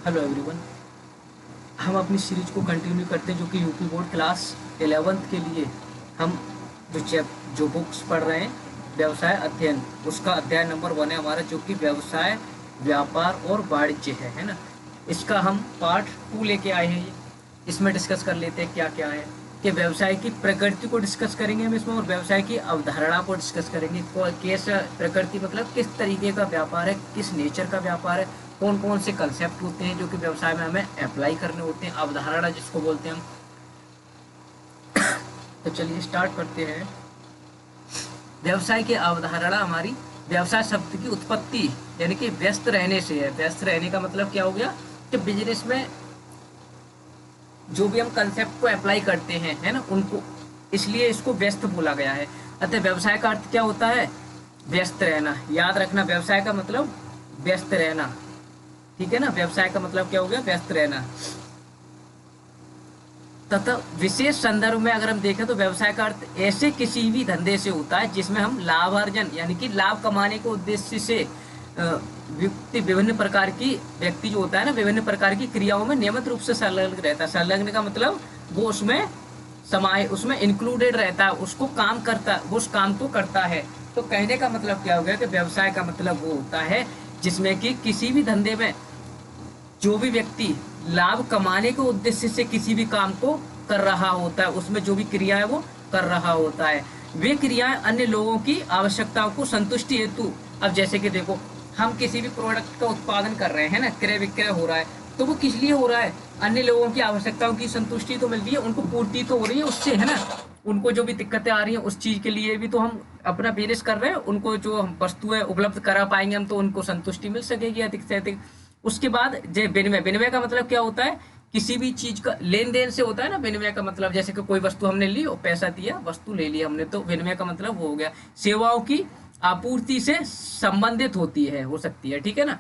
Hello everyone. हम अपनी series को कंटिन्यू करते हैं जो कि यूपी बोर्ड क्लास 11th के लिए हम जो बुक्स पढ़ रहे हैं व्यवसाय अध्ययन, उसका अध्याय नंबर 1 है हमारा, जो कि व्यवसाय व्यापार और वाणिज्य है ना। इसका हम पार्ट 2 लेके आए हैं। इसमें डिस्कस कर लेते हैं क्या क्या है कि व्यवसाय की प्रकृति को डिस्कस करेंगे हम इसमें, और व्यवसाय की अवधारणा को डिस्कस करेंगे। कैसा प्रकृति मतलब किस तरीके का व्यापार है, किस नेचर का व्यापार है, कौन कौन से कंसेप्ट होते हैं जो कि व्यवसाय में हमें अप्लाई करने होते हैं, अवधारणा जिसको बोलते हैं हम। तो चलिए स्टार्ट करते हैं। व्यवसाय की अवधारणा हमारी व्यवसाय शब्द की उत्पत्ति यानी कि व्यस्त रहने से है। व्यस्त रहने का मतलब क्या हो गया कि बिजनेस में जो भी हम कंसेप्ट को अप्लाई करते हैं है ना, उनको, इसलिए इसको व्यस्त बोला गया है। अतः व्यवसाय का अर्थ क्या होता है? व्यस्त रहना। याद रखना, व्यवसाय का मतलब व्यस्त रहना, ठीक है ना। व्यवसाय का मतलब क्या हो गया? व्यस्त रहना। तथा विशेष संदर्भ में अगर हम देखें तो व्यवसाय का अर्थ ऐसे किसी भी धंधे से होता है जिसमें हम लाभार्जन यानी कि लाभ कमाने के उद्देश्य से विभिन्न प्रकार की व्यक्ति जो होता है ना, विभिन्न प्रकार की क्रियाओं में नियमित रूप से संलग्न रहता है। संलग्न का मतलब वो उसमें इंक्लूडेड रहता है, उसको काम करता, वो उस काम को करता है। तो कहने का मतलब क्या हो गया कि व्यवसाय का मतलब वो होता है जिसमें कि किसी भी धंधे में जो भी व्यक्ति लाभ कमाने के उद्देश्य से किसी भी काम को कर रहा होता है, उसमें जो भी क्रिया है वो कर रहा होता है, वे क्रियाएं अन्य लोगों की आवश्यकताओं को संतुष्टि हेतु। अब जैसे कि देखो, हम किसी भी प्रोडक्ट का उत्पादन कर रहे हैं ना, क्रय विक्रय हो रहा है, तो वो किस लिए हो रहा है? अन्य लोगों की आवश्यकताओं की संतुष्टि तो मिल रही है, उनको पूर्ति तो हो रही है उससे, है ना। उनको जो भी दिक्कतें आ रही हैं उस चीज के लिए भी तो हम अपना बिजनेस कर रहे हैं, उनको जो हम वस्तुएं उपलब्ध करा पाएंगे हम, तो उनको संतुष्टि मिल सकेगी अधिक से अधिक। उसके बाद जय विनिमय। विनिमय का मतलब क्या होता है? किसी भी चीज का लेन देन से होता है ना विनिमय का मतलब। जैसे कि कोई वस्तु हमने ली और पैसा दिया, वस्तु ले ली हमने, तो विनिमय का मतलब वो हो गया। सेवाओं की आपूर्ति से संबंधित होती है, हो सकती है, ठीक है ना।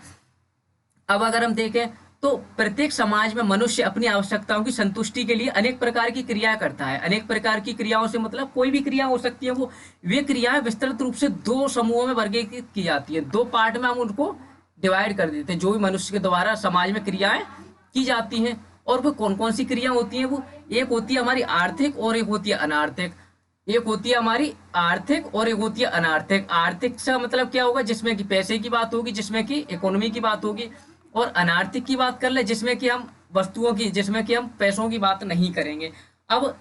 अब अगर हम देखें तो प्रत्येक समाज में मनुष्य अपनी आवश्यकताओं की संतुष्टि के लिए अनेक प्रकार की क्रियाएं करता है। अनेक प्रकार की क्रियाओं से मतलब कोई भी क्रिया हो सकती है। वो वे क्रियाएं विस्तृत रूप से दो समूहों में वर्गीकृत की जाती है। दो पार्ट में हम उनको डिवाइड कर देते हैं, जो भी मनुष्य के द्वारा समाज में क्रियाएं की जाती हैं। और वो कौन कौन सी क्रिया होती हैं? वो एक होती है हमारी आर्थिक और एक होती है अनार्थिक। एक होती है हमारी आर्थिक और एक होती है अनार्थिक। आर्थिक से मतलब क्या होगा? जिसमें कि पैसे की बात होगी, जिसमें कि इकोनॉमी की बात होगी। और अनार्थिक की बात कर ले जिसमें कि हम वस्तुओं की, जिसमें कि हम पैसों की बात नहीं करेंगे। अब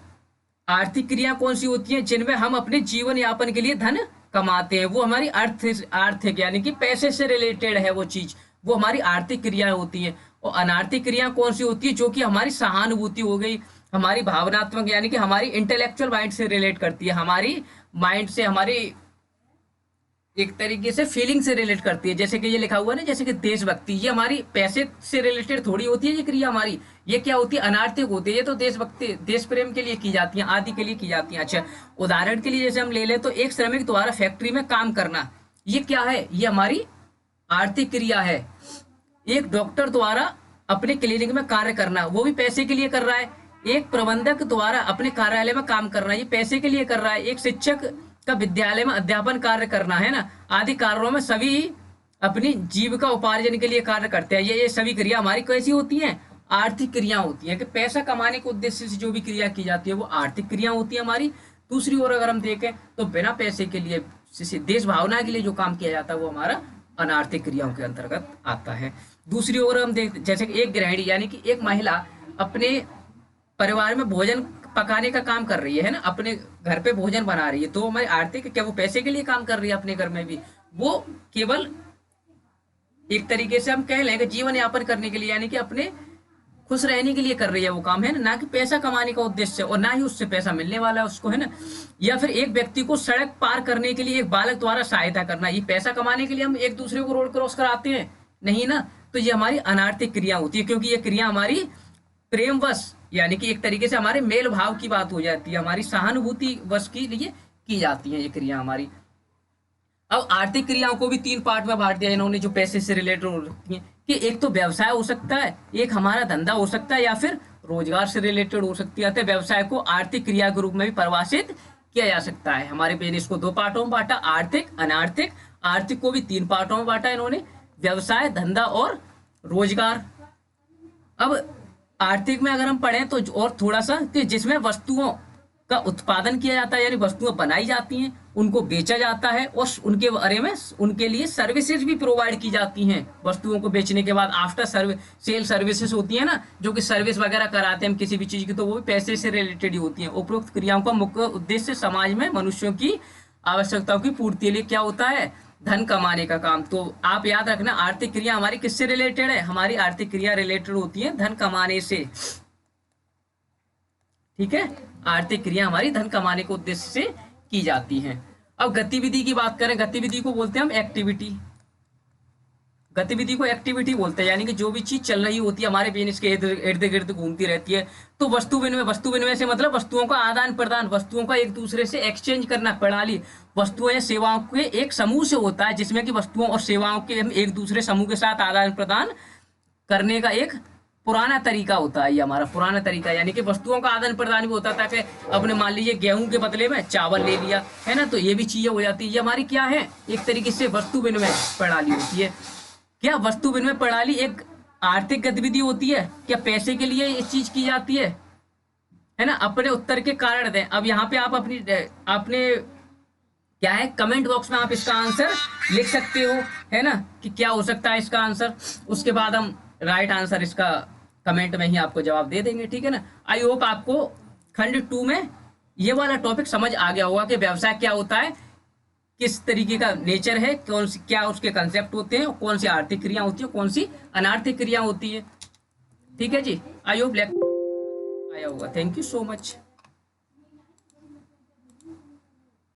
आर्थिक क्रिया कौन सी होती है? जिनमें हम अपने जीवन यापन के लिए धन कमाते हैं, वो हमारी आर्थिक यानी कि पैसे से रिलेटेड है वो चीज, वो हमारी आर्थिक क्रिया होती है। और अनार्थिक क्रिया कौन सी होती है? जो कि हमारी सहानुभूति हो गई, हमारी भावनात्मक यानी कि हमारी इंटेलेक्चुअल माइंड से रिलेट करती है, हमारी माइंड से, हमारी एक तरीके से फीलिंग से रिलेट करती है। जैसे कि ये लिखा हुआ है ना, जैसे कि देशभक्ति, ये हमारी पैसे से रिलेटेड थोड़ी होती है ये क्रिया हमारी। ये क्या होती है? अनार्थिक होती है। ये तो देशभक्ति, देश प्रेम के लिए की जाती है, आदि के लिए की जाती है। अच्छा, उदाहरण के लिए जैसे हम ले लें तो एक श्रमिक द्वारा फैक्ट्री में काम करना, ये क्या है? ये हमारी आर्थिक क्रिया है। एक डॉक्टर द्वारा अपने क्लिनिक में कार्य करना, वो भी पैसे के लिए कर रहा है। एक प्रबंधक द्वारा अपने कार्यालय में काम करना, ये पैसे के लिए कर रहा है। एक शिक्षक का विद्यालय में अध्यापन कार्य करना, है ना, आदि कार्यों में सभी अपनी जीविका उपार्जन के लिए कार्य करते हैं। ये सभी क्रिया हमारी कैसी होती हैं? आर्थिक क्रिया होती है, कि पैसा कमाने के उद्देश्य से जो भी क्रिया की जाती है वो आर्थिक क्रिया होती है हमारी। दूसरी ओर अगर हम देखें तो बिना पैसे के लिए, देश भावना के लिए जो काम किया जाता है वो हमारा अनार्थिक क्रियाओं के अंतर्गत आता है। दूसरी ओर हम देख, जैसे कि एक गृहिणी यानी कि एक महिला अपने परिवार में भोजन पकाने का काम कर रही है ना, अपने घर पे भोजन बना रही है, तो हमारी आर्थिक, क्या वो पैसे के लिए काम कर रही है अपने घर में भी? वो केवल एक तरीके से हम कह लें कि जीवन यापन करने के लिए यानी कि अपने खुश रहने के लिए कर रही है वो काम, है ना कि पैसा कमाने का उद्देश्य, और ना ही उससे पैसा मिलने वाला है उसको, है ना। या फिर एक व्यक्ति को सड़क पार करने के लिए एक बालक द्वारा सहायता करना, ये पैसा कमाने के लिए हम एक दूसरे को रोड क्रॉस कराते हैं? नहीं ना। तो ये हमारी अनार्थिक क्रिया होती है, क्योंकि ये क्रिया हमारी प्रेमवश यानी कि एक तरीके से हमारे मेल भाव की बात हो जाती है, हमारी सहानुभूति वश के लिए की जाती है ये क्रिया हमारी। अब आर्थिक क्रियाओं को भी 3 पार्ट में बांट दिया इन्होंने, जो पैसे से रिलेटेड होती है, कि एक तो व्यवसाय हो सकता है, एक हमारा धंधा हो सकता है, या फिर रोजगार से रिलेटेड हो सकती है। व्यवसाय को आर्थिक क्रिया के रूप में भी परिभाषित किया जा सकता है। हमारे बिजनेस को 2 पार्टों में बांटा, आर्थिक, अनार्थिक। आर्थिक को भी 3 पार्टों में बांटा इन्होंने, व्यवसाय, धंधा और रोजगार। अब आर्थिक में अगर हम पढ़ें तो और थोड़ा सा कि जिसमें वस्तुओं का उत्पादन किया जाता है, यानी वस्तुएं बनाई जाती हैं, उनको बेचा जाता है और उनके बारे में उनके लिए सर्विसेज भी प्रोवाइड की जाती हैं। वस्तुओं को बेचने के बाद आफ्टर सर्विस सेल सर्विसेज होती है ना, जो कि सर्विस वगैरह कराते हैं हम किसी भी चीज की, तो वो भी पैसे से रिलेटेड ही होती हैं। उपरोक्त क्रियाओं का मुख्य उद्देश्य समाज में मनुष्यों की आवश्यकताओं की पूर्ति के लिए क्या होता है, धन कमाने का काम। तो आप याद रखना आर्थिक क्रिया हमारी किससे रिलेटेड है, हमारी आर्थिक क्रिया रिलेटेड होती है धन कमाने से। ठीक है, आर्थिक क्रिया हमारी धन कमाने के उद्देश्य से की जाती हैं। अब गतिविधि की बात करें, गतिविधि को बोलते हैं हम एक्टिविटी। गतिविधि को एक्टिविटी बोलते हैं, यानी कि जो भी चीज चल रही होती है हमारे बिजनेस के इर्द गिर्द घूमती रहती है। तो वस्तु विनिमय, वस्तु विनिमय से मतलब वस्तुओं का आदान प्रदान, वस्तुओं का एक दूसरे से एक्सचेंज करना, प्रणाली वस्तुओं या सेवाओं के एक समूह से होता है, जिसमें कि वस्तुओं और सेवाओं के हम एक दूसरे समूह के साथ आदान प्रदान करने का एक पुराना तरीका होता है। ये हमारा पुराना तरीका, यानी कि वस्तुओं का आदान प्रदान भी होता था कि अपने मान लीजिए गेहूं के बदले में चावल ले लिया है ना, तो ये भी चीजें हो जाती है। ये हमारी क्या है, एक तरीके से वस्तु विनिमय प्रणाली होती है। क्या वस्तु विनिमय प्रणाली एक आर्थिक गतिविधि होती है, क्या पैसे के लिए इस चीज की जाती है ना। अपने उत्तर के कारण दें। अब यहाँ पे आप अपने क्या है, कमेंट बॉक्स में आप इसका आंसर लिख सकते हो, है ना, कि क्या हो सकता है इसका आंसर। उसके बाद हम राइट आंसर इसका कमेंट में ही आपको जवाब दे देंगे, ठीक है ना। आई होप आपको खंड 2 में ये वाला टॉपिक समझ आ गया होगा कि व्यवसाय क्या होता है, किस तरीके का नेचर है, कौन सी क्या उसके कंसेप्ट होते हैं, कौन सी आर्थिक क्रिया होती है, कौन सी अनार्थिक क्रिया होती है। ठीक है जी, आई होप आया होगा। Thank you so much.